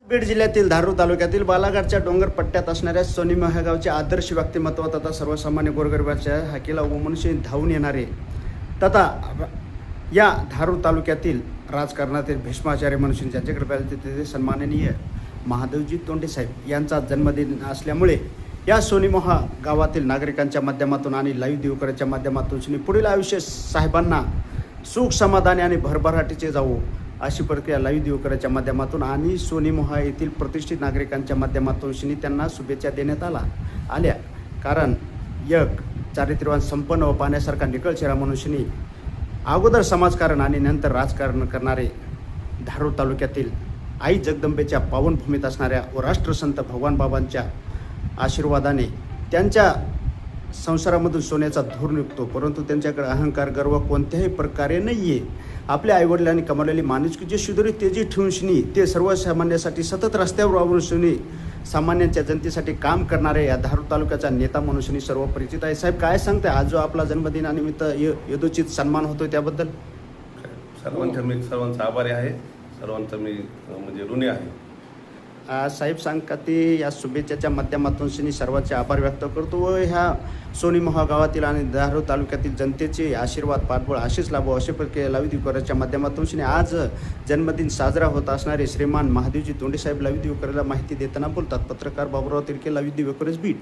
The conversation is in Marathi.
बीड जिल्ह्यातील धारूर तालुक्यातील बालाघाटच्या डोंगर पट्ट्यात असणाऱ्या सोनीमोह ह्या गावचे आदर्श व्यक्तिमत्व तथा सर्वसामान्य गोरगरिबाच्या हाकेला उमनुष्य धावून येणारे तथा या धारूर तालुक्यातील राजकारणातील भीष्माचार्य मनुष्य ज्यांच्याकडे पाहिजे तिथे सन्माननीय महादेवजी तोंडे साहेब यांचा जन्मदिन असल्यामुळे या सोनीमोह गावातील नागरिकांच्या माध्यमातून आणि लाईव्ह दिवकराच्या माध्यमातून पुढील आयुष्य साहेबांना सुख समाधानी आणि भरभराटीचे जावो अशी प्रक्रिया लाईव्ह दिवकराच्या माध्यमातून आणि सोनीमोह येथील प्रतिष्ठित नागरिकांच्या माध्यमातून त्यांना शुभेच्छा देण्यात आल्या कारण एक चारित्र्यवान संपन्न व पाण्यासारखा निकळ चेहरा मनुष्यनी अगोदर समाजकारण आणि नंतर राजकारण करणारे धारूर तालुक्यातील आई जगदंबेच्या पावनभूमीत असणाऱ्या व राष्ट्रसंत भगवान बाबांच्या आशीर्वादाने त्यांच्या संसारामधून सोन्याचा धूर निघतो, परंतु त्यांच्याकडे अहंकार गर्व कोणत्याही प्रकारे नाही आहे. आपल्या आईवडिलांनी कमावलेली माणुसकी जे सुधारित तेजी ठेवून शिनी ते सर्वसामान्यांसाठी सतत रस्त्यावर वावरून शिनी सामान्यांच्या जनतेसाठी काम करणारे या धारूर तालुक्याचा नेता म्हणून सर्व परिचित आहे. साहेब काय सांगते आज जो आपला जन्मदिनानिमित्त यथोचित सन्मान होतोय त्याबद्दल? सर्वांचा आभारी आहे, सर्वांचा मी म्हणजे ऋणी आहे. साहेब सांगता ते या शुभेच्छाच्या माध्यमातून सर्वांचे आभार व्यक्त करतो व ह्या सोनीमोह गावातील आणि धारूर तालुक्यातील जनतेचे आशीर्वाद पाठबळ असेच लाभो असे प्रक्रिया लाईव्ह दिवकराच्या माध्यमातून आज जन्मदिन साजरा होत असणारे श्रीमान महादेवजी तोंडे साहेब लाईव्ह दिवकराला माहिती देताना बोलतात. पत्रकार बाबुराव तिरके, लाईव्ह दिवकरच बीड.